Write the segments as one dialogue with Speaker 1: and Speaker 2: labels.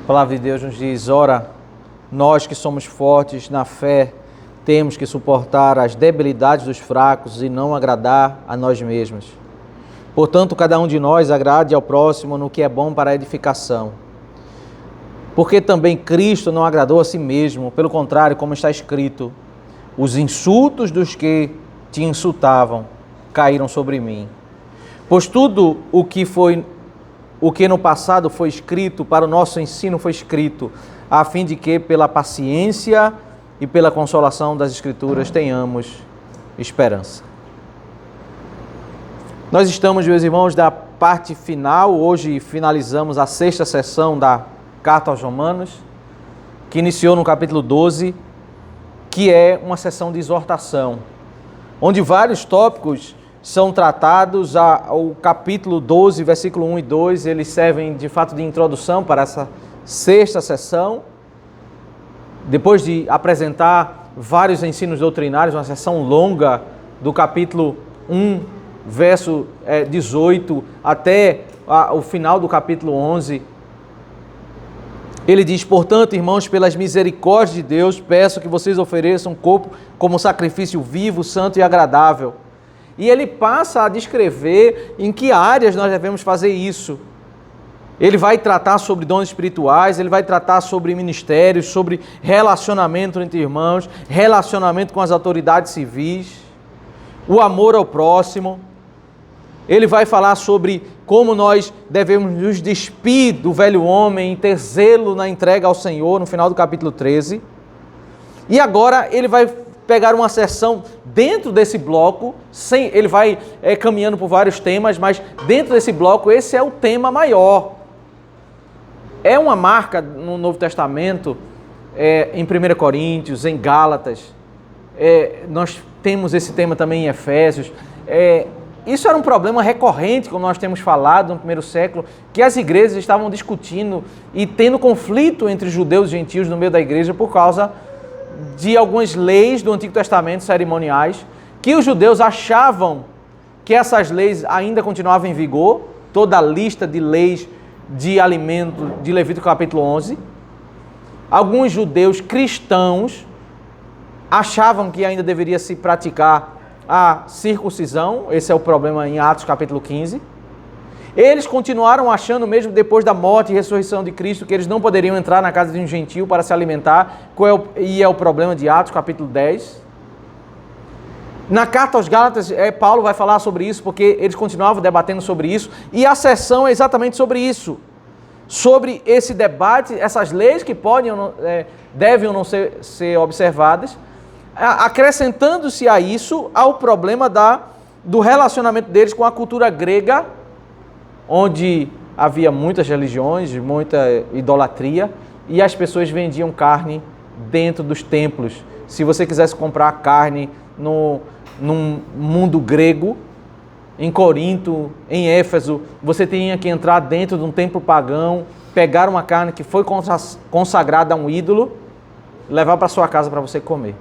Speaker 1: A palavra de Deus nos diz: ora, nós que somos fortes na fé, temos que suportar as debilidades dos fracos e não agradar a nós mesmos. Portanto, cada um de nós agrade ao próximo no que é bom para a edificação. Porque também Cristo não agradou a si mesmo, pelo contrário, como está escrito: os insultos dos que te insultavam caíram sobre mim. Pois tudo o que no passado foi escrito para o nosso ensino foi escrito, a fim de que, pela paciência e pela consolação das Escrituras, tenhamos esperança. Nós estamos, meus irmãos, da parte final. Hoje finalizamos a 6ª sessão da Carta aos Romanos, que iniciou no capítulo 12, que é uma sessão de exortação, onde vários tópicos são tratados. O capítulo 12, versículo 1 e 2, eles servem de fato de introdução para essa 6ª sessão. Depois de apresentar vários ensinos doutrinários, uma sessão longa do capítulo 1, verso 18, até o final do capítulo 11, ele diz: portanto, irmãos, pelas misericórdias de Deus, peço que vocês ofereçam o corpo como sacrifício vivo, santo e agradável. E ele passa a descrever em que áreas nós devemos fazer isso. Ele vai tratar sobre dons espirituais, ele vai tratar sobre ministérios, sobre relacionamento entre irmãos, relacionamento com as autoridades civis, o amor ao próximo. Ele vai falar sobre como nós devemos nos despir do velho homem e ter zelo na entrega ao Senhor, no final do capítulo 13. E agora ele vai pegar uma seção dentro desse bloco, ele vai caminhando por vários temas, mas dentro desse bloco esse é o tema maior. É uma marca no Novo Testamento, em 1 Coríntios, em Gálatas, nós temos esse tema também em Efésios. Isso era um problema recorrente, como nós temos falado no primeiro século, que as igrejas estavam discutindo e tendo conflito entre judeus e gentios no meio da igreja por causa de algumas leis do Antigo Testamento cerimoniais, que os judeus achavam que essas leis ainda continuavam em vigor, toda a lista de leis de alimento de Levítico capítulo 11. Alguns judeus cristãos achavam que ainda deveria se praticar a circuncisão. Esse é o problema em Atos capítulo 15. Eles continuaram achando, mesmo depois da morte e ressurreição de Cristo, que eles não poderiam entrar na casa de um gentio para se alimentar, e é o problema de Atos capítulo 10. Na carta aos Gálatas, Paulo vai falar sobre isso, porque eles continuavam debatendo sobre isso, e a sessão é exatamente sobre isso, sobre esse debate, essas leis que podem ou não, devem ou não ser observadas, acrescentando-se a isso ao problema do relacionamento deles com a cultura grega, onde havia muitas religiões, muita idolatria, e as pessoas vendiam carne dentro dos templos. Se você quisesse comprar carne num mundo grego, em Corinto, em Éfeso, você tinha que entrar dentro de um templo pagão, pegar uma carne que foi consagrada a um ídolo, levar para sua casa para você comer.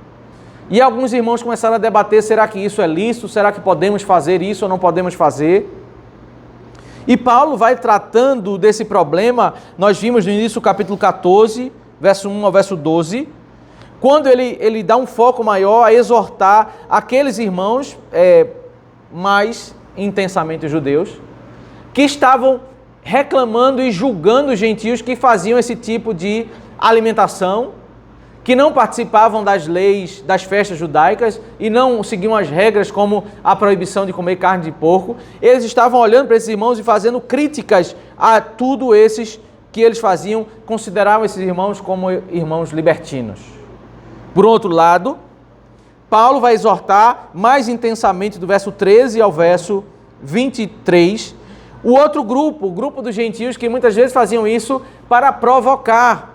Speaker 1: E alguns irmãos começaram a debater: será que isso é lícito? Será que podemos fazer isso ou não podemos fazer? E Paulo vai tratando desse problema. Nós vimos no início do capítulo 14, verso 1 ao verso 12, quando ele dá um foco maior a exortar aqueles irmãos mais intensamente judeus, que estavam reclamando e julgando os gentios que faziam esse tipo de alimentação, que não participavam das leis, das festas judaicas e não seguiam as regras como a proibição de comer carne de porco. Eles estavam olhando para esses irmãos e fazendo críticas a tudo esses que eles faziam, consideravam esses irmãos como irmãos libertinos. Por outro lado, Paulo vai exortar mais intensamente do verso 13 ao verso 23, o outro grupo, o grupo dos gentios, que muitas vezes faziam isso para provocar.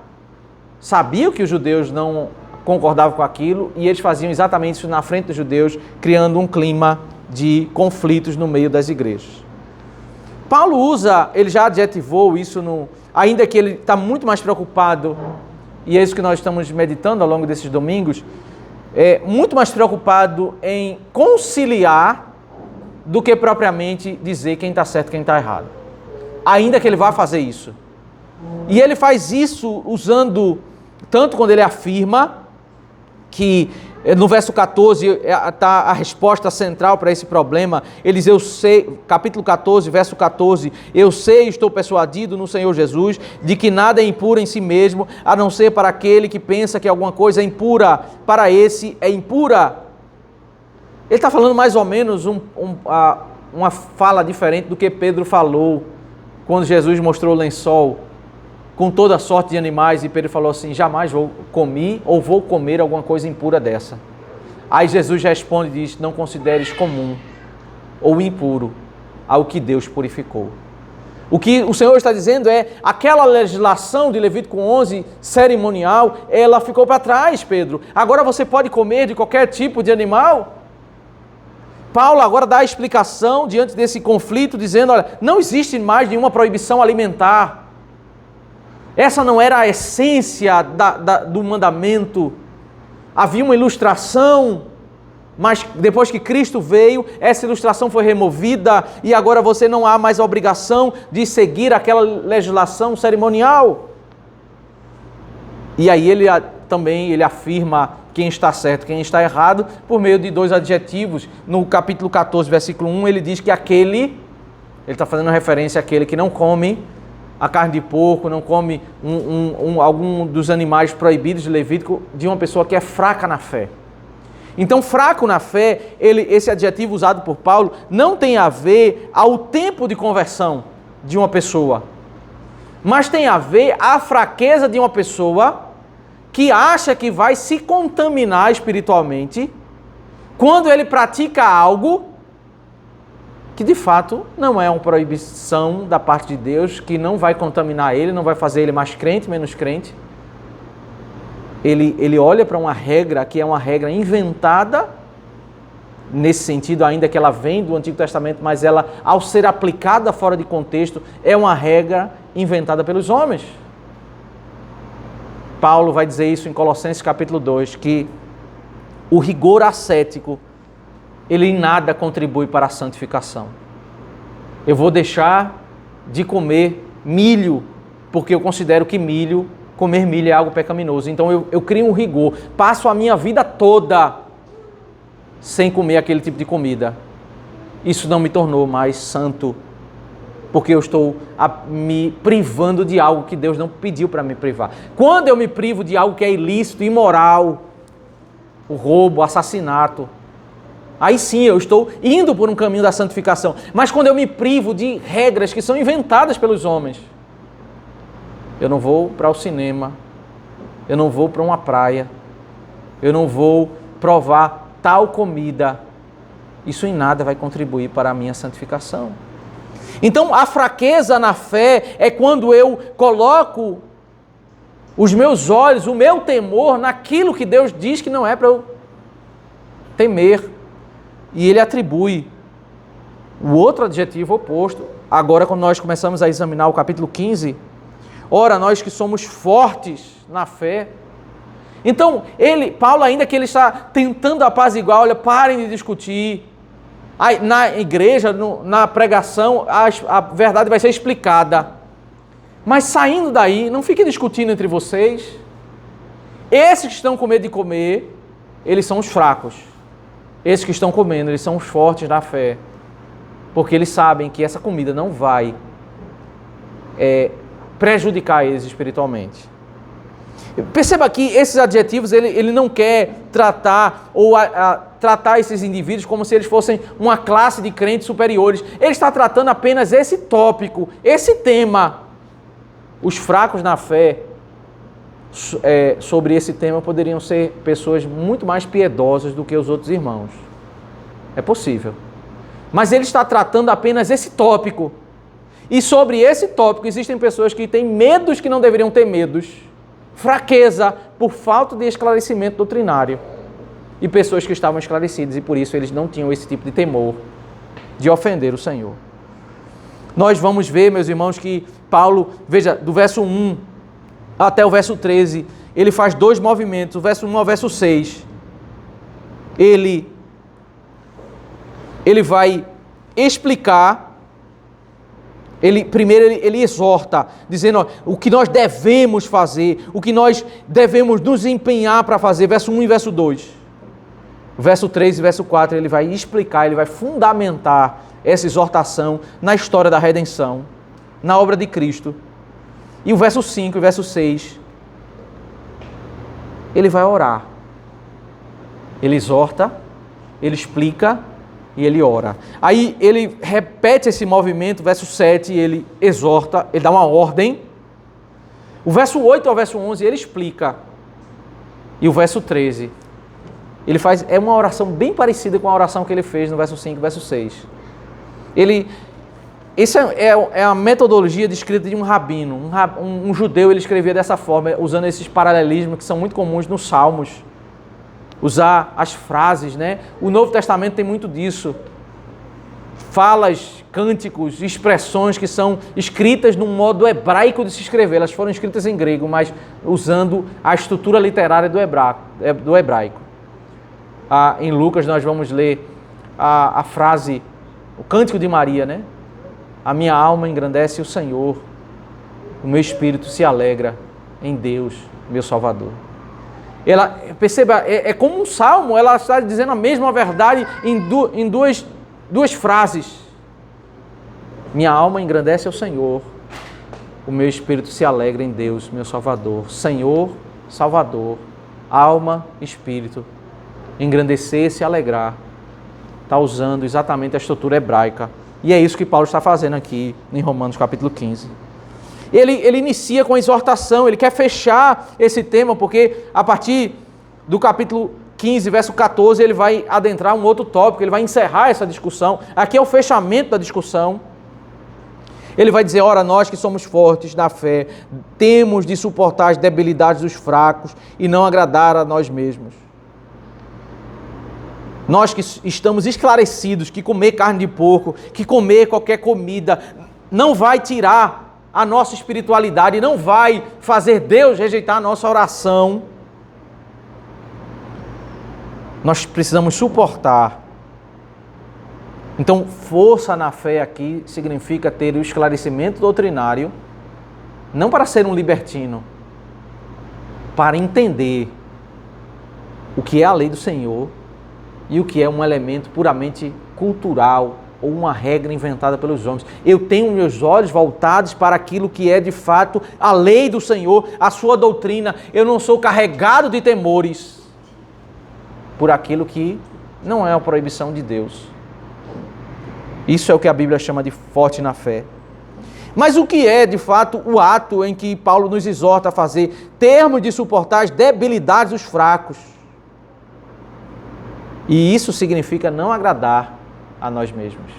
Speaker 1: Sabiam que os judeus não concordavam com aquilo e eles faziam exatamente isso na frente dos judeus, criando um clima de conflitos no meio das igrejas. Paulo ele já adjetivou isso, ainda que ele está muito mais preocupado, e é isso que nós estamos meditando ao longo desses domingos, muito mais preocupado em conciliar do que propriamente dizer quem está certo e quem está errado. Ainda que ele vá fazer isso. E ele faz isso usando, tanto quando ele afirma que no verso 14 está a resposta central para esse problema. Ele diz, eu sei, capítulo 14, verso 14, eu sei e estou persuadido no Senhor Jesus de que nada é impuro em si mesmo, a não ser para aquele que pensa que alguma coisa é impura, para esse é impura. Ele está falando mais ou menos uma fala diferente do que Pedro falou quando Jesus mostrou o lençol com toda sorte de animais, e Pedro falou assim, jamais comi ou vou comer alguma coisa impura dessa. Aí Jesus responde e diz, não consideres comum ou impuro ao que Deus purificou. O que o Senhor está dizendo é, aquela legislação de Levítico 11, cerimonial, ela ficou para trás, Pedro. Agora você pode comer de qualquer tipo de animal? Paulo agora dá a explicação diante desse conflito, dizendo, olha, não existe mais nenhuma proibição alimentar. Essa não era a essência do mandamento. Havia uma ilustração, mas depois que Cristo veio, essa ilustração foi removida e agora você não há mais a obrigação de seguir aquela legislação cerimonial. E aí ele também afirma quem está certo, quem está errado, por meio de dois adjetivos. No capítulo 14, versículo 1, ele diz que ele está fazendo referência àquele que não come a carne de porco, não come algum dos animais proibidos de Levítico, de uma pessoa que é fraca na fé. Então, fraco na fé, esse adjetivo usado por Paulo, não tem a ver ao tempo de conversão de uma pessoa, mas tem a ver à fraqueza de uma pessoa que acha que vai se contaminar espiritualmente quando ele pratica algo que de fato não é uma proibição da parte de Deus, que não vai contaminar ele, não vai fazer ele mais crente, menos crente. Ele olha para uma regra que é uma regra inventada, nesse sentido, ainda que ela vem do Antigo Testamento, mas ela, ao ser aplicada fora de contexto, é uma regra inventada pelos homens. Paulo vai dizer isso em Colossenses capítulo 2, que o rigor ascético, ele em nada contribui para a santificação. Eu vou deixar de comer milho, porque eu considero que comer milho é algo pecaminoso. Então eu crio um rigor, passo a minha vida toda sem comer aquele tipo de comida. Isso não me tornou mais santo, porque eu estou me privando de algo que Deus não pediu para me privar. Quando eu me privo de algo que é ilícito, imoral, o roubo, o assassinato, aí sim eu estou indo por um caminho da santificação. Mas quando eu me privo de regras que são inventadas pelos homens, eu não vou para o cinema, eu não vou para uma praia, eu não vou provar tal comida, isso em nada vai contribuir para a minha santificação. Então a fraqueza na fé é quando eu coloco os meus olhos, o meu temor naquilo que Deus diz que não é para eu temer. E ele atribui o outro adjetivo oposto. Agora, quando nós começamos a examinar o capítulo 15, ora, nós que somos fortes na fé. Então, Paulo, ainda que ele está tentando apaziguar, olha, parem de discutir. Aí, na igreja, na pregação, a verdade vai ser explicada. Mas saindo daí, não fiquem discutindo entre vocês. Esses que estão com medo de comer, eles são os fracos. Esses que estão comendo, eles são os fortes na fé, porque eles sabem que essa comida não vai prejudicar eles espiritualmente. Perceba que esses adjetivos, ele não quer tratar tratar esses indivíduos como se eles fossem uma classe de crentes superiores. Ele está tratando apenas esse tópico, esse tema. Os fracos na fé, sobre esse tema, poderiam ser pessoas muito mais piedosas do que os outros irmãos. É possível. Mas ele está tratando apenas esse tópico. E sobre esse tópico existem pessoas que têm medos que não deveriam ter medos. Fraqueza por falta de esclarecimento doutrinário. E pessoas que estavam esclarecidas e por isso eles não tinham esse tipo de temor de ofender o Senhor. Nós vamos ver, meus irmãos, que Paulo, veja, do verso 1 até o verso 13, ele faz dois movimentos, o verso 1 ao verso 6. Ele vai explicar Primeiro ele exorta, dizendo ó, o que nós devemos fazer, o que nós devemos nos empenhar para fazer, verso 1 e verso 2. Verso 3 e verso 4 ele vai explicar, ele vai fundamentar essa exortação na história da redenção, na obra de Cristo. E o verso 5 e verso 6, ele vai orar. Ele exorta, ele explica e ele ora. Aí ele repete esse movimento, verso 7, ele exorta, ele dá uma ordem. O verso 8 ao verso 11 ele explica. E o verso 13, ele faz, é uma oração bem parecida com a oração que ele fez no verso 5 e verso 6. Essa é a metodologia descrita de um rabino. Um judeu ele escrevia dessa forma, usando esses paralelismos que são muito comuns nos Salmos. Usar as frases, né? O Novo Testamento tem muito disso. Falas, cânticos, expressões que são escritas num modo hebraico de se escrever. Elas foram escritas em grego, mas usando a estrutura literária do hebraico. Em Lucas nós vamos ler a frase, o cântico de Maria, né? A minha alma engrandece o Senhor, o meu espírito se alegra em Deus, meu Salvador. Perceba, é como um salmo, ela está dizendo a mesma verdade em duas frases. Minha alma engrandece ao Senhor, o meu espírito se alegra em Deus, meu Salvador. Senhor, Salvador, alma, espírito, engrandecer, se alegrar. Está usando exatamente a estrutura hebraica. E é isso que Paulo está fazendo aqui em Romanos capítulo 15. Ele inicia com a exortação, ele quer fechar esse tema, porque a partir do capítulo 15, verso 14, ele vai adentrar um outro tópico, ele vai encerrar essa discussão. Aqui é o fechamento da discussão. Ele vai dizer, ora, nós que somos fortes na fé, temos de suportar as debilidades dos fracos e não agradar a nós mesmos. Nós que estamos esclarecidos que comer carne de porco, que comer qualquer comida, não vai tirar a nossa espiritualidade, não vai fazer Deus rejeitar a nossa oração. Nós precisamos suportar. Então, força na fé aqui significa ter o esclarecimento doutrinário, não para ser um libertino, para entender o que é a lei do Senhor e o que é um elemento puramente cultural ou uma regra inventada pelos homens. Eu tenho meus olhos voltados para aquilo que é de fato a lei do Senhor, a sua doutrina. Eu não sou carregado de temores por aquilo que não é a proibição de Deus. Isso é o que a Bíblia chama de forte na fé. Mas o que é, de fato, o ato em que Paulo nos exorta a fazer? Termos de suportar as debilidades dos fracos. E isso significa não agradar a nós mesmos.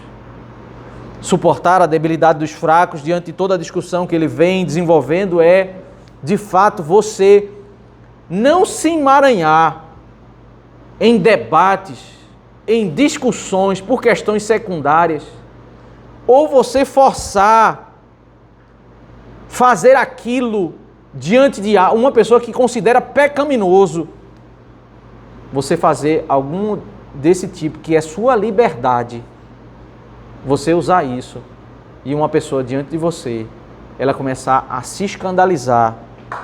Speaker 1: Suportar a debilidade dos fracos diante de toda a discussão que ele vem desenvolvendo é, de fato, você não se emaranhar em debates, em discussões por questões secundárias, ou você forçar fazer aquilo diante de uma pessoa que considera pecaminoso, você fazer algum desse tipo, que é sua liberdade, você usar isso, e uma pessoa diante de você, ela começar a se escandalizar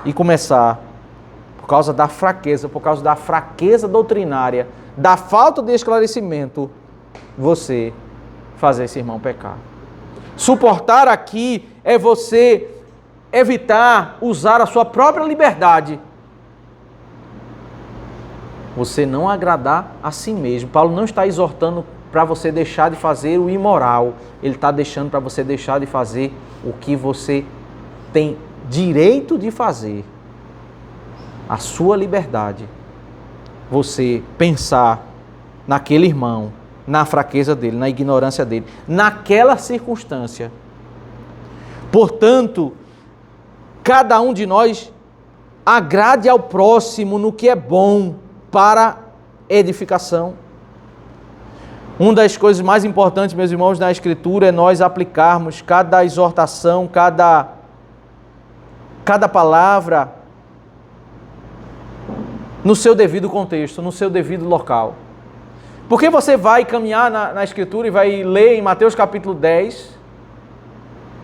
Speaker 1: e começar, por causa da fraqueza doutrinária, da falta de esclarecimento, você fazer esse irmão pecar. Suportar aqui é você evitar usar a sua própria liberdade, você não agradar a si mesmo. Paulo não está exortando para você deixar de fazer o imoral, ele está deixando para você deixar de fazer o que você tem direito de fazer, a sua liberdade. Você pensar naquele irmão, na fraqueza dele, na ignorância dele, naquela circunstância. Portanto, cada um de nós agrade ao próximo no que é bom para edificação. Uma das coisas mais importantes, meus irmãos, na Escritura é nós aplicarmos cada exortação, cada palavra no seu devido contexto, no seu devido local. Porque você vai caminhar na Escritura e vai ler em Mateus capítulo 10,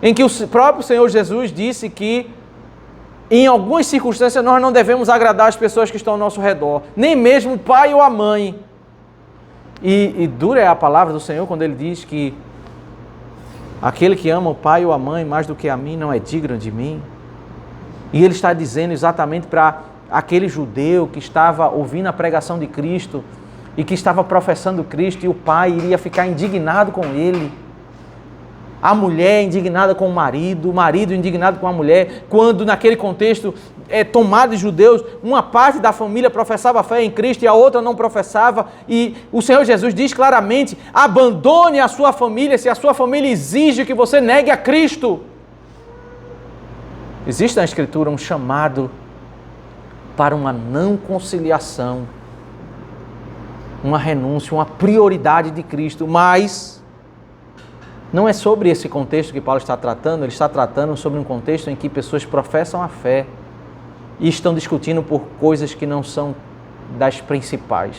Speaker 1: em que o próprio Senhor Jesus disse que em algumas circunstâncias nós não devemos agradar as pessoas que estão ao nosso redor, nem mesmo o pai ou a mãe. E dura é a palavra do Senhor quando Ele diz que aquele que ama o pai ou a mãe mais do que a mim não é digno de mim. E Ele está dizendo exatamente para aquele judeu que estava ouvindo a pregação de Cristo e que estava professando Cristo, e o pai iria ficar indignado com ele. A mulher indignada com o marido indignado com a mulher, quando naquele contexto tomado de judeus, uma parte da família professava a fé em Cristo e a outra não professava, e o Senhor Jesus diz claramente: abandone a sua família se a sua família exige que você negue a Cristo. Existe na Escritura um chamado para uma não conciliação, uma renúncia, uma prioridade de Cristo, mas não é sobre esse contexto que Paulo está tratando. Ele está tratando sobre um contexto em que pessoas professam a fé e estão discutindo por coisas que não são das principais.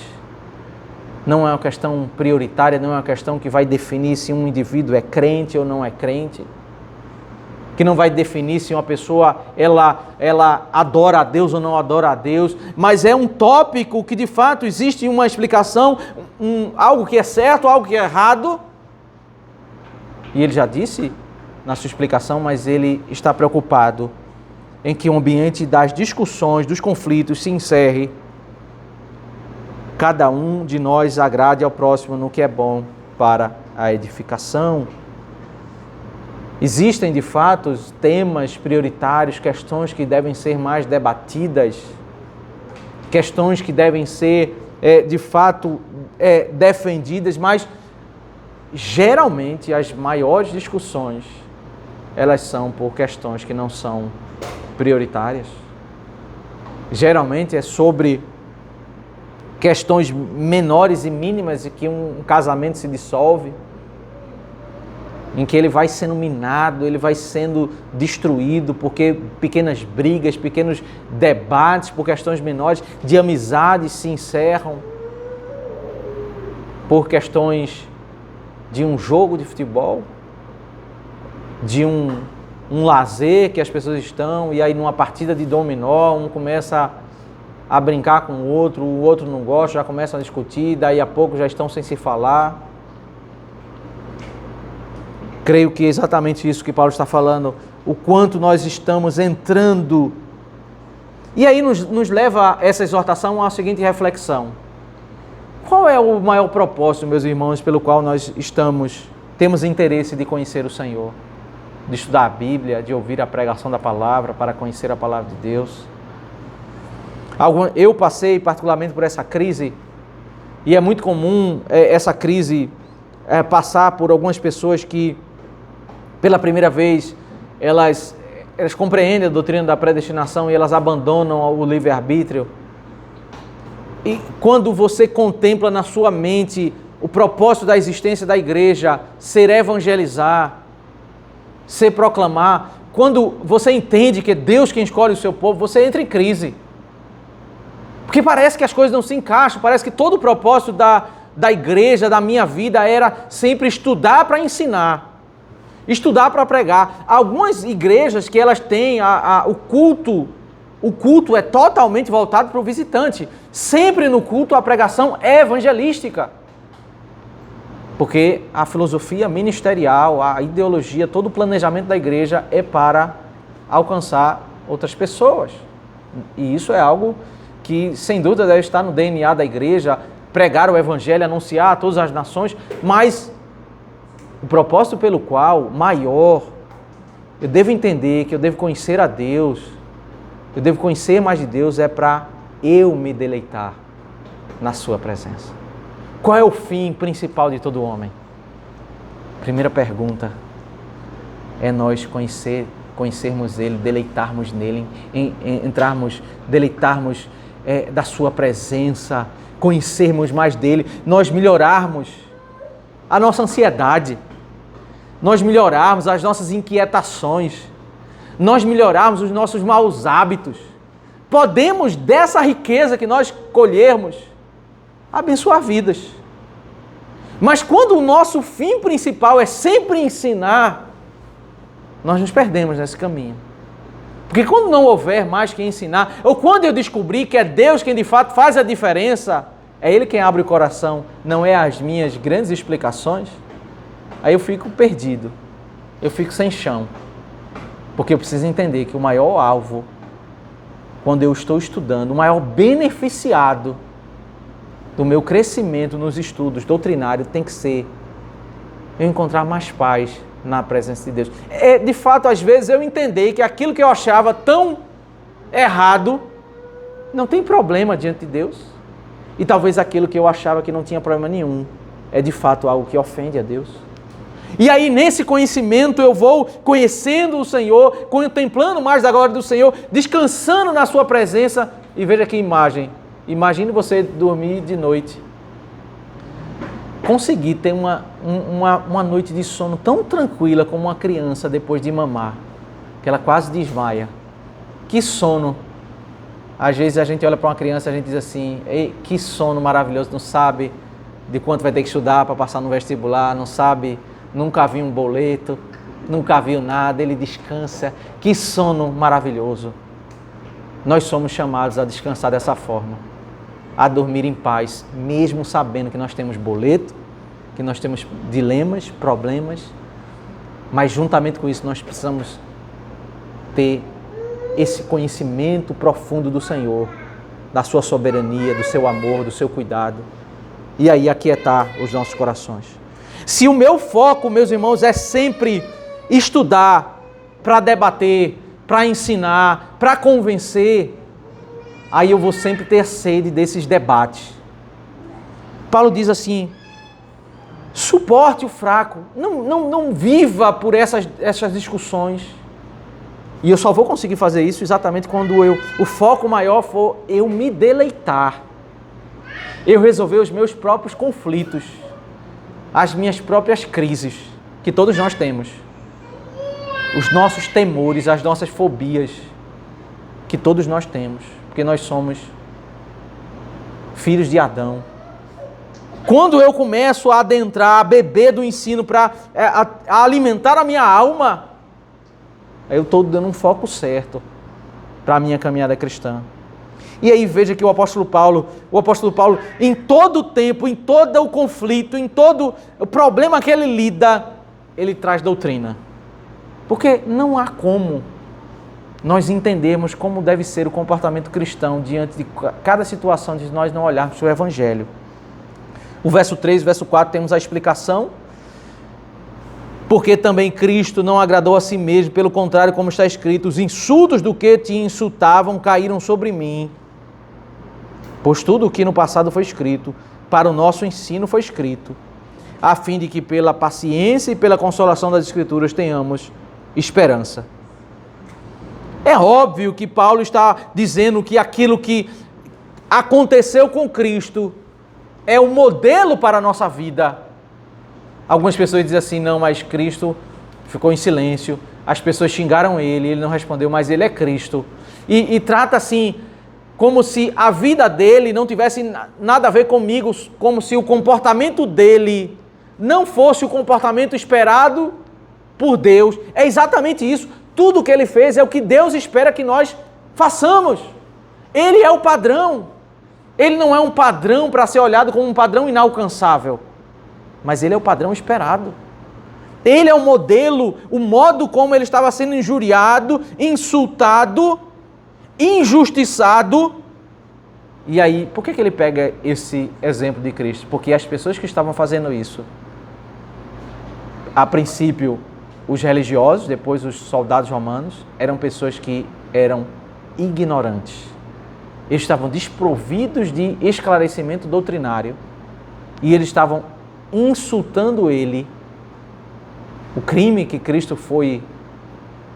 Speaker 1: Não é uma questão prioritária, não é uma questão que vai definir se um indivíduo é crente ou não é crente, que não vai definir se uma pessoa ela adora a Deus ou não adora a Deus, mas é um tópico que de fato existe uma explicação, algo que é certo, algo que é errado. E ele já disse na sua explicação, mas ele está preocupado em que o ambiente das discussões, dos conflitos se encerre, cada um de nós agrade ao próximo no que é bom para a edificação. Existem, de fato, temas prioritários, questões que devem ser mais debatidas, questões que devem ser, de fato, defendidas, mas geralmente as maiores discussões, elas são por questões que não são prioritárias. Geralmente é sobre questões menores e mínimas, e que um casamento se dissolve, em que ele vai sendo minado, ele vai sendo destruído, porque pequenas brigas, pequenos debates por questões menores de amizades se encerram, por questões de um jogo de futebol, de um lazer que as pessoas estão, e aí numa partida de dominó, um começa a brincar com o outro não gosta, já começam a discutir, daí a pouco já estão sem se falar. Creio que é exatamente isso que Paulo está falando, o quanto nós estamos entrando. E aí nos leva essa exortação à seguinte reflexão: qual é o maior propósito, meus irmãos, pelo qual nós temos interesse de conhecer o Senhor? De estudar a Bíblia, de ouvir a pregação da palavra, para conhecer a palavra de Deus. Eu passei particularmente por essa crise, e é muito comum essa crise passar por algumas pessoas que, pela primeira vez, elas compreendem a doutrina da predestinação e elas abandonam o livre-arbítrio. E quando você contempla na sua mente o propósito da existência da igreja, ser evangelizar, ser proclamar, quando você entende que é Deus quem escolhe o seu povo, você entra em crise. Porque parece que as coisas não se encaixam, parece que todo o propósito da igreja, da minha vida, era sempre estudar para ensinar, estudar para pregar. Algumas igrejas que elas têm o culto é totalmente voltado para o visitante. Sempre no culto a pregação é evangelística. Porque a filosofia ministerial, a ideologia, todo o planejamento da igreja é para alcançar outras pessoas. E isso é algo que, sem dúvida, deve estar no DNA da igreja, pregar o evangelho, anunciar a todas as nações, mas o propósito pelo qual, maior, eu devo entender que eu devo conhecer a Deus, eu devo conhecer mais de Deus, é para eu me deleitar na sua presença. Qual é o fim principal de todo homem? Primeira pergunta é nós conhecermos Ele, deleitarmos nele, deleitarmos da sua presença, conhecermos mais dele, nós melhorarmos a nossa ansiedade, nós melhorarmos as nossas inquietações, nós melhorarmos os nossos maus hábitos. Podemos, dessa riqueza que nós colhermos, abençoar vidas. Mas quando o nosso fim principal é sempre ensinar, nós nos perdemos nesse caminho. Porque quando não houver mais quem ensinar, ou quando eu descobrir que é Deus quem de fato faz a diferença, é Ele quem abre o coração, não é as minhas grandes explicações, aí eu fico perdido, eu fico sem chão. Porque eu preciso entender que o maior alvo, quando eu estou estudando, o maior beneficiado do meu crescimento nos estudos doutrinários tem que ser eu encontrar mais paz na presença de Deus. De fato, às vezes eu entender que aquilo que eu achava tão errado não tem problema diante de Deus. E talvez aquilo que eu achava que não tinha problema nenhum é de fato algo que ofende a Deus. E aí, nesse conhecimento, eu vou conhecendo o Senhor, contemplando mais da glória do Senhor, descansando na sua presença. E veja que imagem. Imagine você dormir de noite. Conseguir ter uma noite de sono tão tranquila como uma criança depois de mamar, que ela quase desmaia. Que sono! Às vezes a gente olha para uma criança e a gente diz assim, ei, que sono maravilhoso, não sabe de quanto vai ter que estudar para passar no vestibular, não sabe, nunca viu um boleto, nunca viu nada, ele descansa. Que sono maravilhoso! Nós somos chamados a descansar dessa forma, a dormir em paz, mesmo sabendo que nós temos boleto, que nós temos dilemas, problemas, mas juntamente com isso nós precisamos ter esse conhecimento profundo do Senhor, da sua soberania, do seu amor, do seu cuidado, e aí aquietar os nossos corações. Se o meu foco, meus irmãos, é sempre estudar para debater, para ensinar, para convencer, aí eu vou sempre ter sede desses debates. Paulo diz assim, suporte o fraco, não viva por essas discussões. E eu só vou conseguir fazer isso exatamente quando o foco maior for eu me deleitar, eu resolver os meus próprios conflitos, as minhas próprias crises, que todos nós temos, os nossos temores, as nossas fobias, que todos nós temos, porque nós somos filhos de Adão. Quando eu começo a adentrar, a beber do ensino para alimentar a minha alma, eu estou dando um foco certo para a minha caminhada cristã. E aí veja que o apóstolo Paulo, em todo o tempo, em todo o conflito, em todo o problema que ele lida, ele traz doutrina. Porque não há como nós entendermos como deve ser o comportamento cristão diante de cada situação de nós não olharmos para o Evangelho. O verso 3, verso 4, temos a explicação. Porque também Cristo não agradou a si mesmo, pelo contrário, como está escrito, os insultos do que te insultavam caíram sobre mim. Pois tudo o que no passado foi escrito, para o nosso ensino foi escrito, a fim de que pela paciência e pela consolação das Escrituras tenhamos esperança. É óbvio que Paulo está dizendo que aquilo que aconteceu com Cristo é o modelo para a nossa vida. Algumas pessoas dizem assim, não, mas Cristo ficou em silêncio, as pessoas xingaram ele não respondeu, mas ele é Cristo. E trata assim, como se a vida dele não tivesse nada a ver comigo, como se o comportamento dele não fosse o comportamento esperado por Deus. É exatamente isso. Tudo que ele fez é o que Deus espera que nós façamos. Ele é o padrão. Ele não é um padrão para ser olhado como um padrão inalcançável, mas ele é o padrão esperado. Ele é o modelo, o modo como ele estava sendo injuriado, insultado, injustiçado. E aí, por que ele pega esse exemplo de Cristo? Porque as pessoas que estavam fazendo isso, a princípio os religiosos, depois os soldados romanos, eram pessoas que eram ignorantes. Eles estavam desprovidos de esclarecimento doutrinário e eles estavam insultando ele. O crime que Cristo foi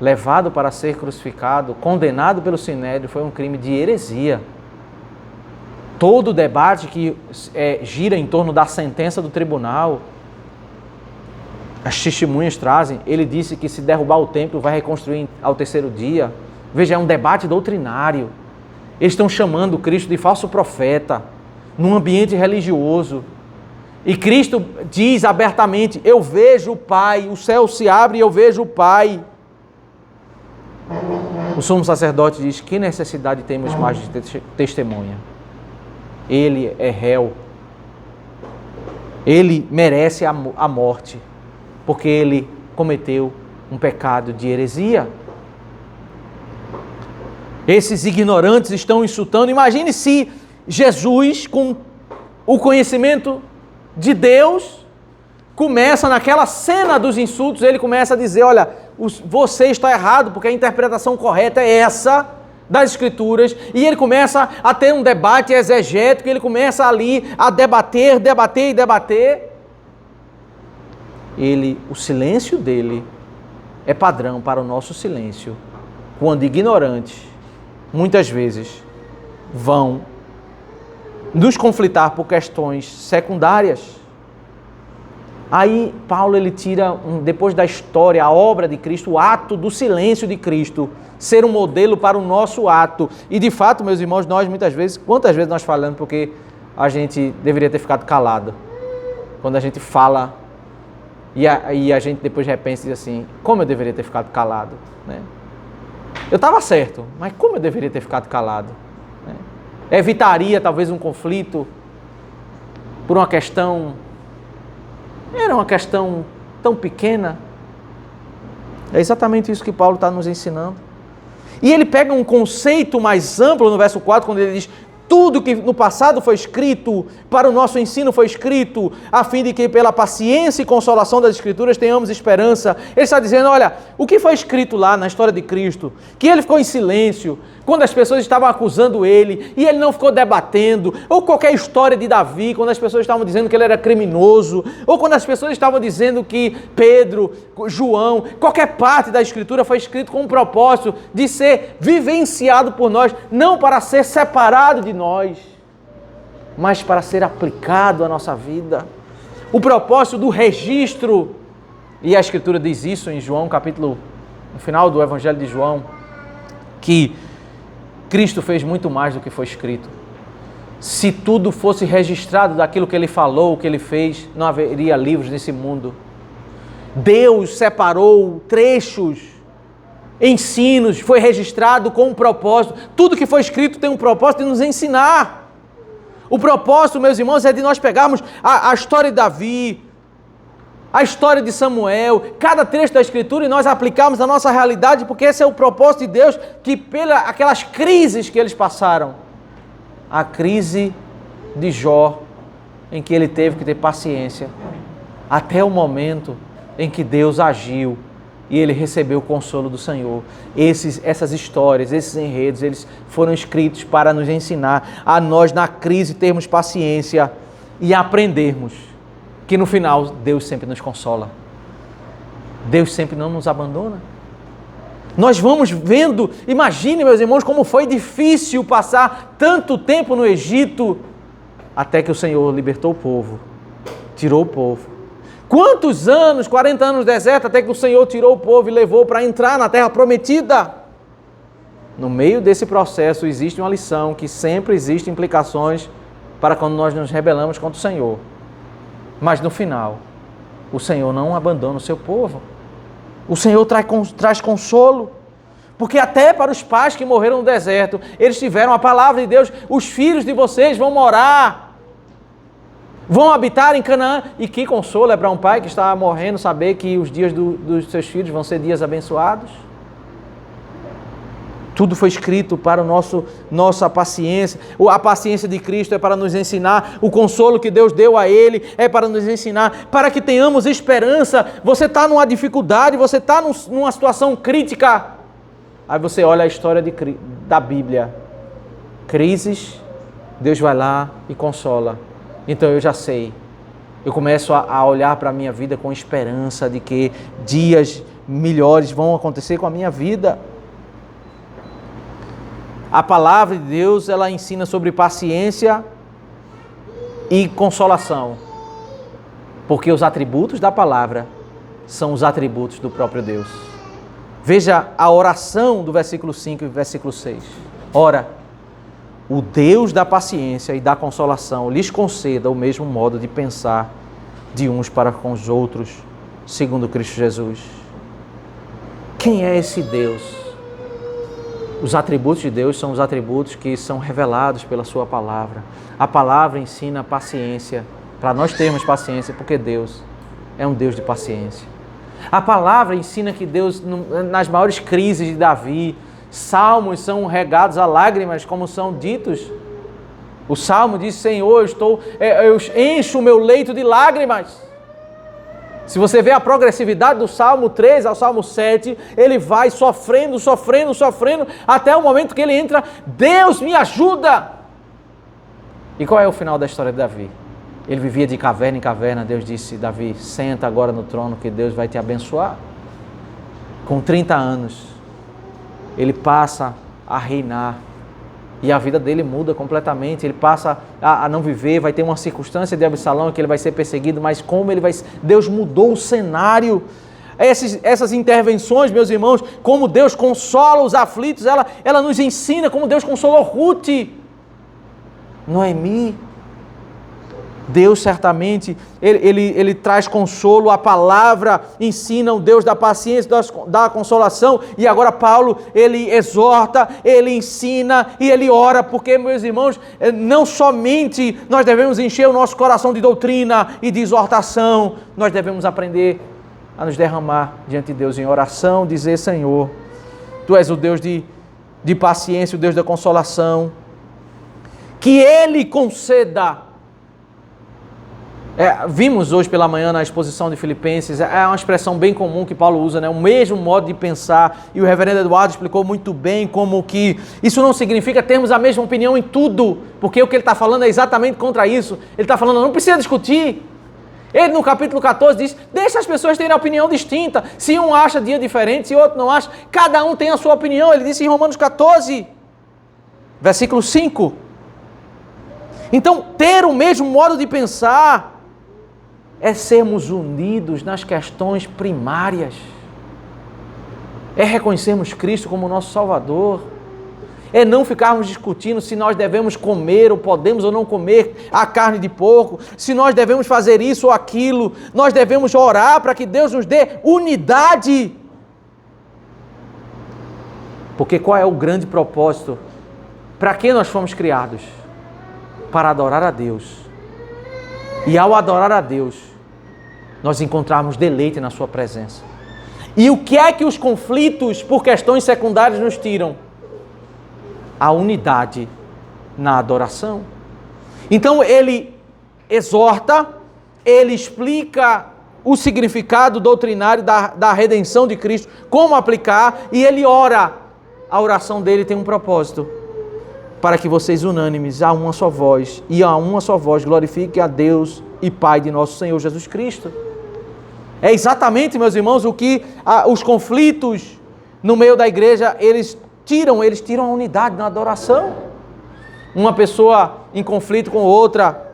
Speaker 1: levado para ser crucificado, condenado pelo Sinédrio, foi um crime de heresia. Todo o debate que gira em torno da sentença do tribunal, as testemunhas trazem, ele disse que se derrubar o templo vai reconstruir ao terceiro dia. Veja, é um debate doutrinário. Eles estão chamando Cristo de falso profeta, num ambiente religioso. E Cristo diz abertamente, eu vejo o Pai, o céu se abre e eu vejo o Pai. O sumo sacerdote diz: que necessidade temos mais de testemunha? Ele é réu. Ele merece a morte, porque ele cometeu um pecado de heresia. Esses ignorantes estão insultando. Imagine se Jesus, com o conhecimento de Deus, começa naquela cena dos insultos, ele começa a dizer: olha, você está errado, porque a interpretação correta é essa das Escrituras, e ele começa a ter um debate exegético, ele começa ali a debater. O silêncio dele é padrão para o nosso silêncio, quando ignorantes, muitas vezes, vão nos conflitar por questões secundárias. Aí Paulo ele tira, depois da história, a obra de Cristo, o ato do silêncio de Cristo, ser um modelo para o nosso ato. E de fato, meus irmãos, nós muitas vezes, quantas vezes nós falamos porque a gente deveria ter ficado calado? Quando a gente fala e a gente depois repensa e diz assim: como eu deveria ter ficado calado? Né? Eu estava certo, mas como eu deveria ter ficado calado? Né? Evitaria talvez um conflito por uma questão... Era uma questão tão pequena. É exatamente isso que Paulo está nos ensinando. E ele pega um conceito mais amplo no verso 4, quando ele diz: tudo que no passado foi escrito, para o nosso ensino foi escrito, a fim de que pela paciência e consolação das Escrituras tenhamos esperança. Ele está dizendo: olha, o que foi escrito lá na história de Cristo, que ele ficou em silêncio, quando as pessoas estavam acusando ele, e ele não ficou debatendo, ou qualquer história de Davi, quando as pessoas estavam dizendo que ele era criminoso, ou quando as pessoas estavam dizendo que Pedro, João, qualquer parte da Escritura foi escrito com um propósito de ser vivenciado por nós, não para ser separado de nós, mas para ser aplicado à nossa vida. O propósito do registro, e a Escritura diz isso em João, no final do Evangelho de João, que Cristo fez muito mais do que foi escrito. Se tudo fosse registrado daquilo que ele falou, o que ele fez, não haveria livros nesse mundo. Deus separou trechos, ensinos, foi registrado com um propósito. Tudo que foi escrito tem um propósito de nos ensinar. O propósito, meus irmãos, é de nós pegarmos a história de Davi, a história de Samuel, cada trecho da Escritura, e nós aplicarmos na nossa realidade, porque esse é o propósito de Deus, que aquelas crises que eles passaram, a crise de Jó, em que ele teve que ter paciência, até o momento em que Deus agiu e ele recebeu o consolo do Senhor. Essas histórias, esses enredos, eles foram escritos para nos ensinar a nós, na crise, termos paciência e aprendermos que no final Deus sempre nos consola. Deus sempre não nos abandona. Nós vamos vendo, imagine, meus irmãos, como foi difícil passar tanto tempo no Egito, até que o Senhor libertou o povo, tirou o povo. Quantos anos, 40 anos no deserto, até que o Senhor tirou o povo e levou para entrar na terra prometida. No meio desse processo existe uma lição, que sempre existem implicações para quando nós nos rebelamos contra o Senhor. Mas no final, o Senhor não abandona o seu povo. O Senhor traz consolo. Porque até para os pais que morreram no deserto, eles tiveram a palavra de Deus: os filhos de vocês vão morar, vão habitar em Canaã. E que consolo é para um pai que está morrendo saber que os dias dos seus filhos vão ser dias abençoados. Tudo foi escrito para nossa paciência. A paciência de Cristo é para nos ensinar. O consolo que Deus deu a Ele é para nos ensinar, para que tenhamos esperança. Você está numa dificuldade, você está numa situação crítica. Aí você olha a história da Bíblia. Crises, Deus vai lá e consola. Então eu já sei. Eu começo a olhar para a minha vida com esperança de que dias melhores vão acontecer com a minha vida. A palavra de Deus, ela ensina sobre paciência e consolação. Porque os atributos da palavra são os atributos do próprio Deus. Veja a oração do versículo 5 e versículo 6. Ora, o Deus da paciência e da consolação lhes conceda o mesmo modo de pensar de uns para com os outros, segundo Cristo Jesus. Quem é esse Deus Os atributos de Deus são os atributos que são revelados pela sua palavra. A palavra ensina paciência, para nós termos paciência, porque Deus é um Deus de paciência. A palavra ensina que Deus, nas maiores crises de Davi, salmos são regados a lágrimas, como são ditos. O salmo diz: Senhor, eu encho o meu leito de lágrimas. Se você vê a progressividade do Salmo 3 ao Salmo 7, ele vai sofrendo, até o momento que ele entra: Deus me ajuda! E qual é o final da história de Davi? Ele vivia de caverna em caverna. Deus disse: Davi, senta agora no trono que Deus vai te abençoar. Com 30 anos, ele passa a reinar. E a vida dele muda completamente, ele passa a não viver, vai ter uma circunstância de Absalão que ele vai ser perseguido, mas Deus mudou o cenário. Essas intervenções, meus irmãos, como Deus consola os aflitos, ela nos ensina como Deus consolou Ruth, Noemi. Deus certamente, ele traz consolo, a palavra ensina o Deus da paciência, da consolação, e agora Paulo, ele exorta, ele ensina e ele ora, porque, meus irmãos, não somente nós devemos encher o nosso coração de doutrina e de exortação, nós devemos aprender a nos derramar diante de Deus em oração, dizer: Senhor, Tu és o Deus de paciência, o Deus da consolação, que Ele conceda. Vimos hoje pela manhã na exposição de Filipenses, é uma expressão bem comum que Paulo usa, né? O mesmo modo de pensar, e o reverendo Eduardo explicou muito bem como que isso não significa termos a mesma opinião em tudo, porque o que ele está falando é exatamente contra isso. Ele está falando: não precisa discutir. Ele no capítulo 14 diz: deixa as pessoas terem opinião distinta, se um acha dia diferente, se outro não acha, cada um tem a sua opinião. Ele disse em Romanos 14, versículo 5. Então, ter o mesmo modo de pensar é sermos unidos nas questões primárias, é reconhecermos Cristo como nosso Salvador, é não ficarmos discutindo se nós devemos comer ou podemos ou não comer a carne de porco, se nós devemos fazer isso ou aquilo. Nós devemos orar para que Deus nos dê unidade. Porque qual é o grande propósito? Para que nós fomos criados? Para adorar a Deus. E ao adorar a Deus, nós encontrarmos deleite na sua presença. E o que é que os conflitos por questões secundárias nos tiram? A unidade na adoração. Então ele exorta, ele explica o significado doutrinário da redenção de Cristo, como aplicar, e ele ora. A oração dele tem um propósito: para que vocês unânimes, a uma só voz, e a uma só voz glorifiquem a Deus e Pai de nosso Senhor Jesus Cristo. É exatamente, meus irmãos, o que os conflitos no meio da igreja, eles tiram a unidade na adoração. Uma pessoa em conflito com outra.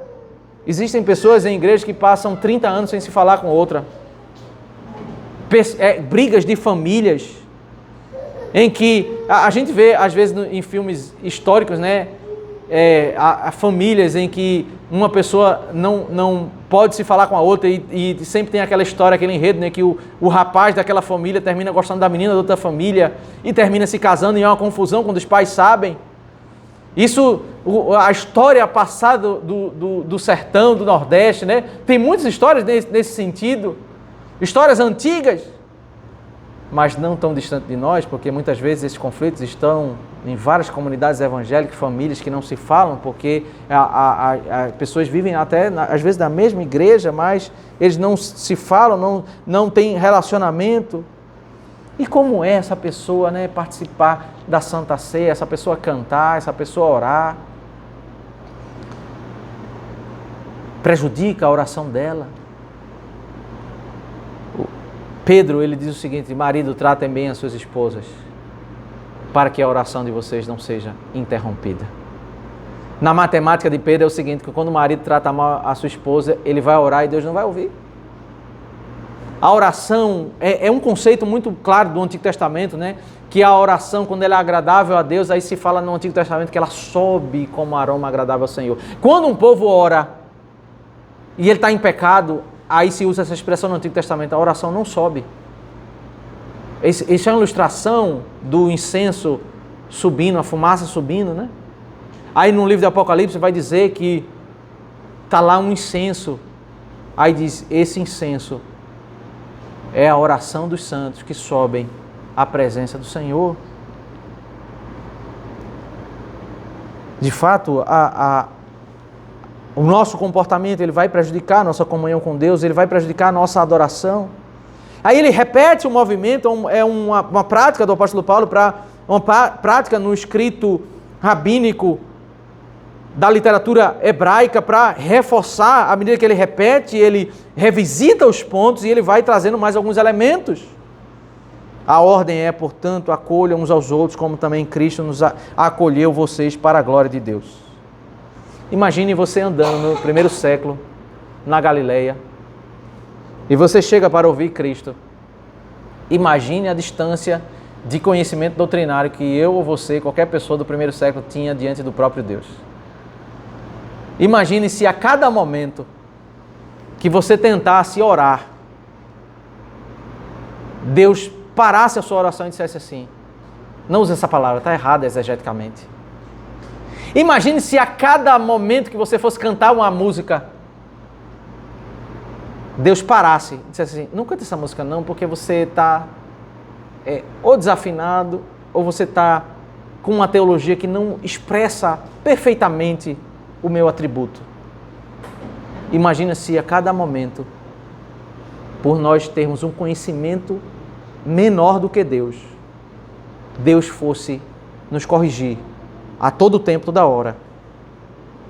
Speaker 1: Existem pessoas em igrejas que passam 30 anos sem se falar com outra. Brigas de famílias, em que a gente vê, às vezes, em filmes históricos, né? Famílias em que uma pessoa não pode se falar com a outra e sempre tem aquela história, aquele enredo, né? Que o rapaz daquela família termina gostando da menina da outra família e termina se casando, e é uma confusão quando os pais sabem. Isso, a história passada do sertão, do Nordeste, né? Tem muitas histórias nesse sentido, histórias antigas, mas não tão distante de nós, porque muitas vezes esses conflitos estão em várias comunidades evangélicas, famílias que não se falam, porque as pessoas vivem até, às vezes, da mesma igreja, mas eles não se falam, não têm relacionamento. E como é essa pessoa, né, participar da Santa Ceia, essa pessoa cantar, essa pessoa orar? Prejudica a oração dela. Pedro, ele diz o seguinte: marido, tratem bem as suas esposas, para que a oração de vocês não seja interrompida. Na matemática de Pedro é o seguinte, que quando o marido trata mal a sua esposa, ele vai orar e Deus não vai ouvir. A oração é um conceito muito claro do Antigo Testamento, né? Que a oração, quando ela é agradável a Deus, aí se fala no Antigo Testamento que ela sobe como aroma agradável ao Senhor. Quando um povo ora e ele está em pecado, aí se usa essa expressão no Antigo Testamento: a oração não sobe. Isso é uma ilustração do incenso subindo, a fumaça subindo, né? Aí no livro do Apocalipse vai dizer que está lá um incenso. Aí diz, esse incenso é a oração dos santos que sobem à presença do Senhor. De fato, o nosso comportamento ele vai prejudicar a nossa comunhão com Deus, ele vai prejudicar a nossa adoração. Aí ele repete o movimento, é uma prática do apóstolo Paulo, uma prática no escrito rabínico da literatura hebraica para reforçar, à medida que ele repete, ele revisita os pontos e ele vai trazendo mais alguns elementos. A ordem é, portanto, acolham uns aos outros, como também Cristo nos acolheu vocês para a glória de Deus. Imagine você andando no primeiro século, na Galileia, e você chega para ouvir Cristo. Imagine a distância de conhecimento doutrinário que eu ou você, qualquer pessoa do primeiro século, tinha diante do próprio Deus. Imagine se a cada momento que você tentasse orar, Deus parasse a sua oração e dissesse assim, não use essa palavra, está errada exegeticamente. Imagine se a cada momento que você fosse cantar uma música, Deus parasse e dissesse assim, não cante essa música não, porque você está ou desafinado, ou você está com uma teologia que não expressa perfeitamente o meu atributo. Imagina se a cada momento, por nós termos um conhecimento menor do que Deus, Deus fosse nos corrigir a todo tempo, toda hora,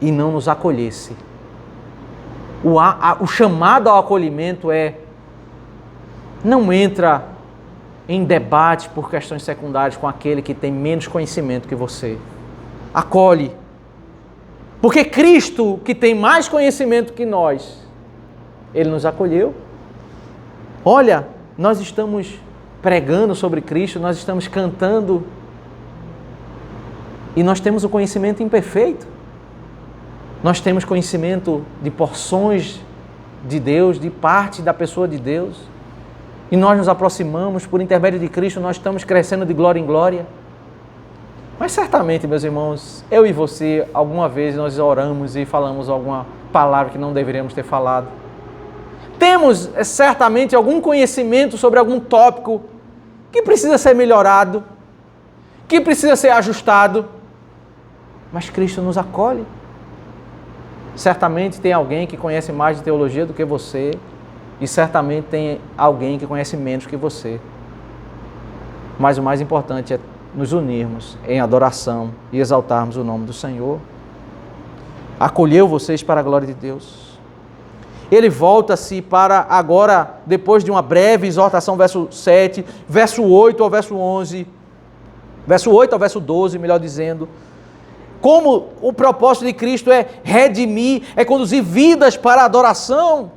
Speaker 1: e não nos acolhesse. O chamado ao acolhimento não entra em debate por questões secundárias com aquele que tem menos conhecimento que você. Acolhe. Porque Cristo, que tem mais conhecimento que nós, Ele nos acolheu. Olha, nós estamos pregando sobre Cristo, nós estamos cantando e nós temos o conhecimento imperfeito. Nós temos conhecimento de porções de Deus, de parte da pessoa de Deus. E nós nos aproximamos, por intermédio de Cristo, nós estamos crescendo de glória em glória. Mas certamente, meus irmãos, eu e você, alguma vez nós oramos e falamos alguma palavra que não deveríamos ter falado. Temos certamente algum conhecimento sobre algum tópico que precisa ser melhorado, que precisa ser ajustado, mas Cristo nos acolhe. Certamente tem alguém que conhece mais de teologia do que você, e certamente tem alguém que conhece menos que você. Mas o mais importante é nos unirmos em adoração e exaltarmos o nome do Senhor. Acolheu vocês para a glória de Deus. Ele volta-se para agora, depois de uma breve exortação, verso 7, verso 8 ao verso 11, verso 8 ao verso 12, melhor dizendo, como o propósito de Cristo é redimir, é conduzir vidas para a adoração.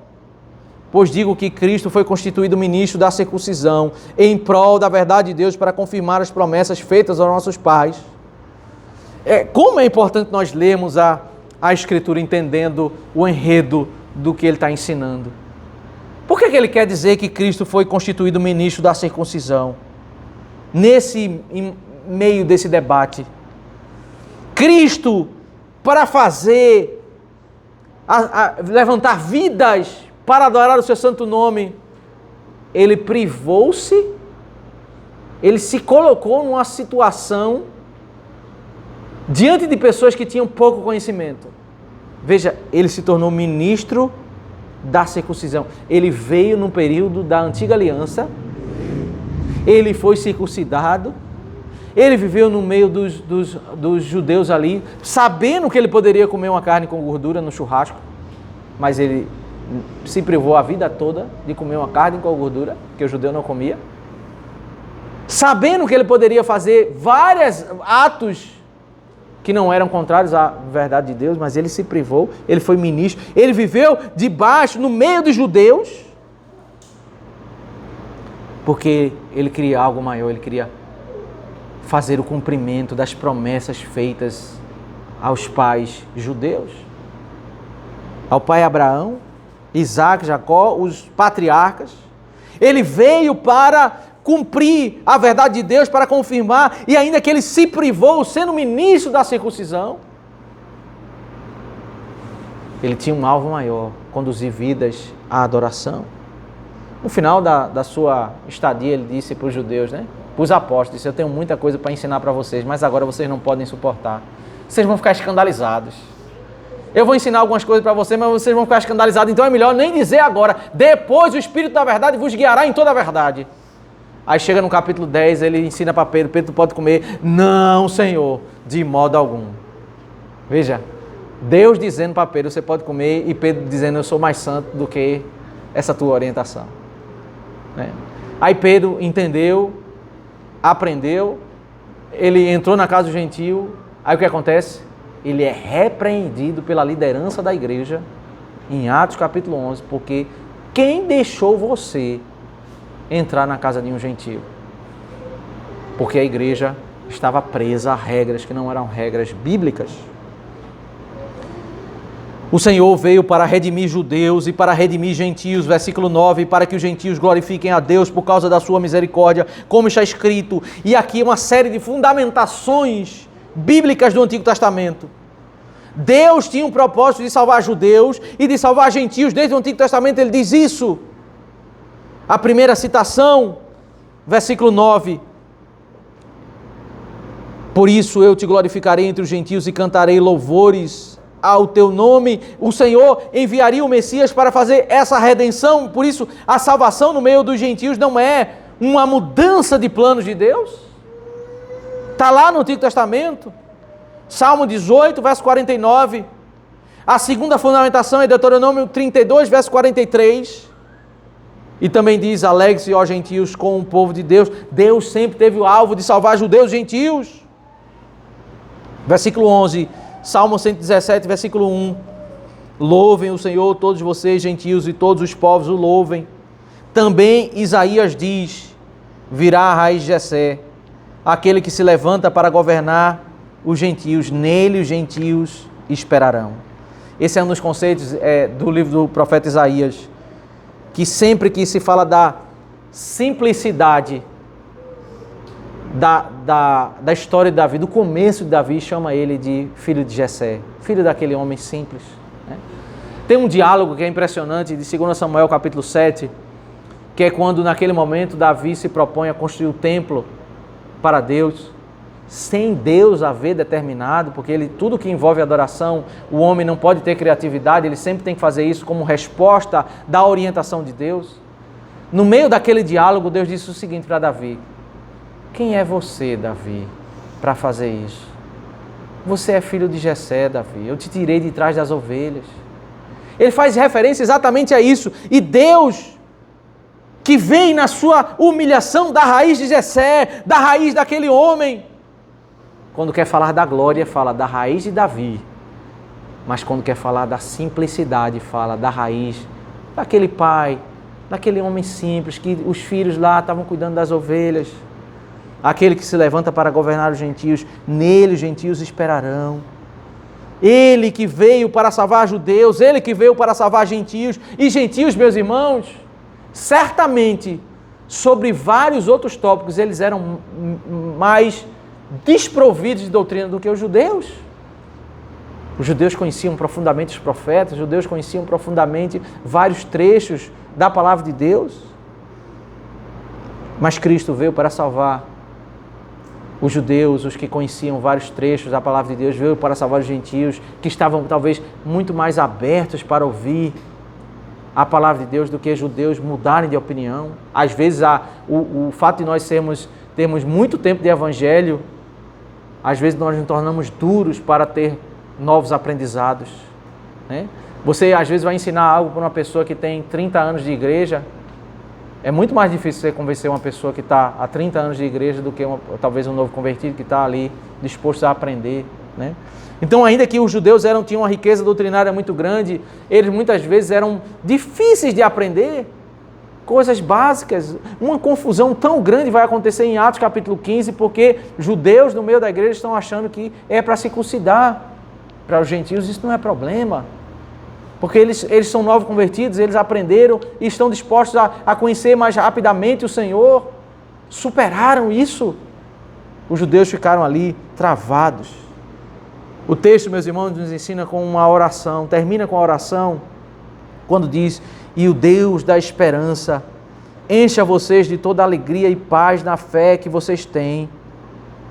Speaker 1: Pois digo que Cristo foi constituído ministro da circuncisão, em prol da verdade de Deus, para confirmar as promessas feitas aos nossos pais. Como é importante nós lermos a Escritura entendendo o enredo do que ele está ensinando. Por que ele quer dizer que Cristo foi constituído ministro da circuncisão? Nesse meio desse debate, Cristo, para fazer, levantar vidas para adorar o seu santo nome, ele privou-se, ele se colocou numa situação diante de pessoas que tinham pouco conhecimento. Veja, ele se tornou ministro da circuncisão. Ele veio no período da antiga aliança, ele foi circuncidado, ele viveu no meio dos judeus ali, sabendo que ele poderia comer uma carne com gordura no churrasco, mas ele se privou a vida toda de comer uma carne com gordura, que o judeu não comia, sabendo que ele poderia fazer vários atos que não eram contrários à verdade de Deus, mas ele se privou, ele foi ministro, ele viveu debaixo, no meio dos judeus, porque ele queria algo maior, ele queria fazer o cumprimento das promessas feitas aos pais judeus, ao pai Abraão, Isaac, Jacó, os patriarcas. Ele veio para cumprir a verdade de Deus, para confirmar, e ainda que ele se privou, sendo ministro da circuncisão, ele tinha um alvo maior, conduzir vidas à adoração. No final da sua estadia, ele disse para os judeus, para os apóstolos, disse: eu tenho muita coisa para ensinar para vocês, mas agora vocês não podem suportar. Vocês vão ficar escandalizados. Eu vou ensinar algumas coisas para vocês, mas vocês vão ficar escandalizados, então é melhor nem dizer agora. Depois o Espírito da verdade vos guiará em toda a verdade. Aí chega no capítulo 10, ele ensina para Pedro: Pedro, tu pode comer? Não, Senhor, de modo algum. Veja, Deus dizendo para Pedro: você pode comer, e Pedro dizendo: eu sou mais santo do que essa tua orientação. Aí Pedro entendeu, aprendeu, ele entrou na casa do gentio. Aí o que acontece? Ele é repreendido pela liderança da igreja, em Atos capítulo 11, porque quem deixou você entrar na casa de um gentio? Porque a igreja estava presa a regras que não eram regras bíblicas. O Senhor veio para redimir judeus e para redimir gentios, versículo 9, para que os gentios glorifiquem a Deus por causa da sua misericórdia, como está escrito. E aqui uma série de fundamentações bíblicas do Antigo Testamento. Deus tinha um propósito de salvar judeus e de salvar gentios. Desde o Antigo Testamento ele diz isso. A primeira citação, versículo 9. Por isso eu te glorificarei entre os gentios e cantarei louvores ao teu nome. O Senhor enviaria o Messias para fazer essa redenção. Por isso a salvação no meio dos gentios não é uma mudança de planos de Deus. Está lá no Antigo Testamento, Salmo 18, verso 49. A segunda fundamentação é Deuteronômio 32, verso 43. E também diz: alegre-se, ó gentios, com o povo de Deus. Deus sempre teve o alvo de salvar judeus e gentios. Versículo 11, Salmo 117, versículo 1. Louvem o Senhor todos vocês, gentios, e todos os povos o louvem. Também Isaías diz: virá a raiz de Jessé, aquele que se levanta para governar os gentios, nele os gentios esperarão. Esse é um dos conceitos do livro do profeta Isaías, que sempre que se fala da simplicidade da história de Davi, do começo de Davi, chama ele de filho de Jessé, filho daquele homem simples. Tem um diálogo que é impressionante de 2 Samuel capítulo 7, que é quando naquele momento Davi se propõe a construir o templo para Deus, sem Deus haver determinado, porque tudo que envolve adoração, o homem não pode ter criatividade, ele sempre tem que fazer isso como resposta da orientação de Deus. No meio daquele diálogo, Deus disse o seguinte para Davi: quem é você, Davi, para fazer isso? Você é filho de Jessé, Davi, eu te tirei de trás das ovelhas. Ele faz referência exatamente a isso, e Deus, que vem na sua humilhação da raiz de Jessé, da raiz daquele homem, quando quer falar da glória, fala da raiz de Davi, mas quando quer falar da simplicidade, fala da raiz daquele pai, daquele homem simples, que os filhos lá estavam cuidando das ovelhas. Aquele que se levanta para governar os gentios, nele os gentios esperarão. Ele que veio para salvar judeus, ele que veio para salvar gentios. E gentios, meus irmãos, certamente, sobre vários outros tópicos, eles eram mais desprovidos de doutrina do que os judeus. Os judeus conheciam profundamente os profetas, os judeus conheciam profundamente vários trechos da palavra de Deus. Mas Cristo veio para salvar os judeus, os que conheciam vários trechos da palavra de Deus, veio para salvar os gentios, que estavam talvez muito mais abertos para ouvir a palavra de Deus do que judeus mudarem de opinião. Às vezes o fato de nós termos muito tempo de evangelho, às vezes nós nos tornamos duros para ter novos aprendizados. Você às vezes vai ensinar algo para uma pessoa que tem 30 anos de igreja. É muito mais difícil você convencer uma pessoa que está há 30 anos de igreja do que talvez um novo convertido que está ali disposto a aprender. Então, ainda que os judeus tinham uma riqueza doutrinária muito grande, eles muitas vezes eram difíceis de aprender coisas básicas. Uma confusão tão grande vai acontecer em Atos capítulo 15, porque judeus no meio da igreja estão achando que é para circuncidar. Para os gentios isso não é problema, porque eles são novos convertidos, eles aprenderam e estão dispostos a conhecer mais rapidamente o Senhor. superaram isso. Os judeus ficaram ali travados. O texto, meus irmãos, nos ensina com uma oração, termina com a oração, quando diz: e o Deus da esperança encha vocês de toda alegria e paz na fé que vocês têm,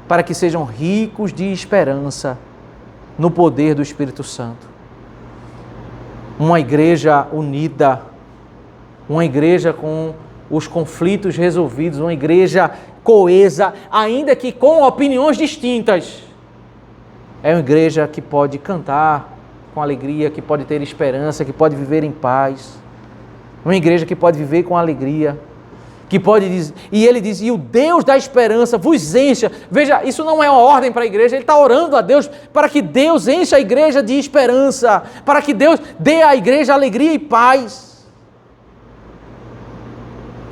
Speaker 1: para que sejam ricos de esperança no poder do Espírito Santo. Uma igreja unida, uma igreja com os conflitos resolvidos, uma igreja coesa, ainda que com opiniões distintas. É uma igreja que pode cantar com alegria, que pode ter esperança, que pode viver em paz. Uma igreja que pode viver com alegria, que pode dizer, e ele diz: e o Deus da esperança vos encha. Veja, isso não é uma ordem para a igreja, ele está orando a Deus para que Deus encha a igreja de esperança, para que Deus dê à igreja alegria e paz.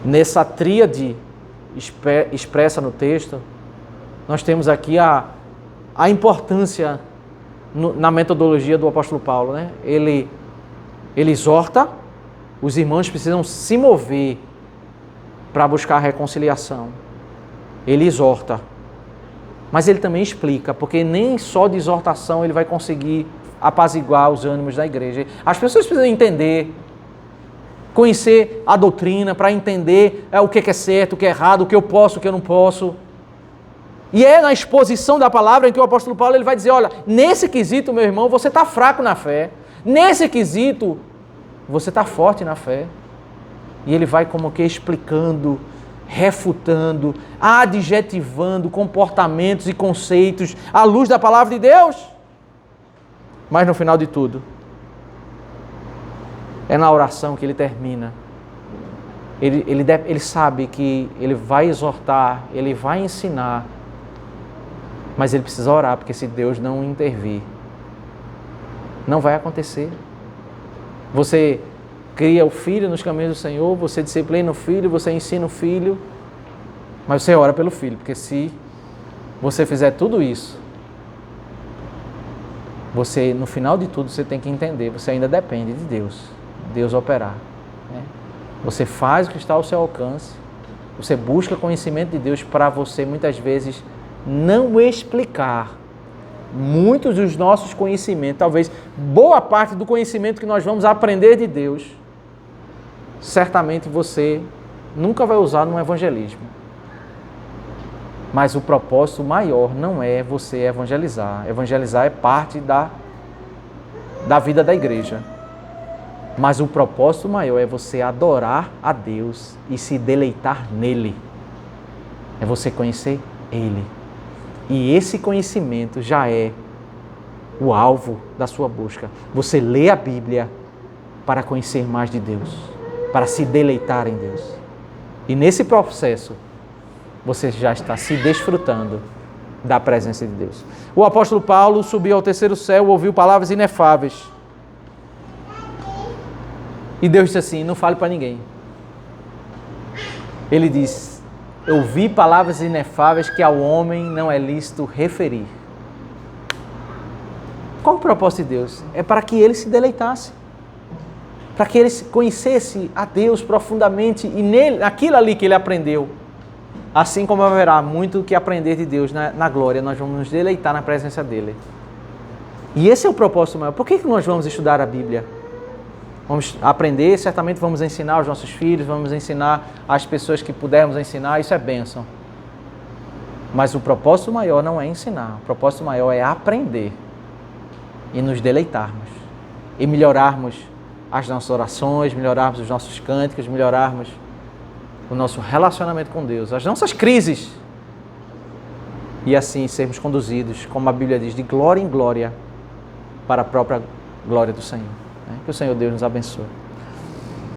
Speaker 1: Nessa tríade expressa no texto, nós temos aqui a importância na metodologia do apóstolo Paulo, né? Ele exorta, os irmãos precisam se mover para buscar a reconciliação. Ele exorta, mas ele também explica, porque nem só de exortação ele vai conseguir apaziguar os ânimos da igreja. As pessoas precisam entender, conhecer a doutrina para entender o que é certo, o que é errado, o que eu posso, o que eu não posso. E é na exposição da palavra em que o apóstolo Paulo ele vai dizer: olha, nesse quesito, meu irmão, você está fraco na fé. Nesse quesito, você está forte na fé. E ele vai como que explicando, refutando, adjetivando comportamentos e conceitos à luz da palavra de Deus. Mas no final de tudo, é na oração que ele termina. Ele sabe que ele vai exortar, ele vai ensinar, mas ele precisa orar, porque se Deus não intervir, não vai acontecer. Você cria o filho nos caminhos do Senhor, você disciplina o filho, você ensina o filho, mas você ora pelo filho, porque se você fizer tudo isso, você, no final de tudo, você tem que entender, você ainda depende de Deus operar. Né? Você faz o que está ao seu alcance, você busca conhecimento de Deus para você, muitas vezes, não explicar muitos dos nossos conhecimentos, talvez boa parte do conhecimento que nós vamos aprender de Deus, certamente você nunca vai usar no evangelismo. Mas o propósito maior não é você evangelizar. Evangelizar é parte da vida da igreja. Mas o propósito maior é você adorar a Deus e se deleitar nele. É você conhecer Ele. E esse conhecimento já é o alvo da sua busca. Você lê a Bíblia para conhecer mais de Deus, para se deleitar em Deus. E nesse processo, você já está se desfrutando da presença de Deus. O apóstolo Paulo subiu ao terceiro céu, ouviu palavras inefáveis. E Deus disse assim: não fale para ninguém. Ele diz: eu ouvi palavras inefáveis que ao homem não é lícito referir. Qual o propósito de Deus? É para que ele se deleitasse, para que ele conhecesse a Deus profundamente e nele, naquilo ali que ele aprendeu. Assim como haverá muito que aprender de Deus na glória, nós vamos nos deleitar na presença dele. E esse é o propósito maior. Por que nós vamos estudar a Bíblia? Vamos aprender, certamente vamos ensinar aos nossos filhos, vamos ensinar às pessoas que pudermos ensinar, isso é bênção. Mas o propósito maior não é ensinar, o propósito maior é aprender e nos deleitarmos e melhorarmos as nossas orações, melhorarmos os nossos cânticos, melhorarmos o nosso relacionamento com Deus, as nossas crises, e assim sermos conduzidos, como a Bíblia diz, de glória em glória para a própria glória do Senhor. Que o Senhor Deus nos abençoe.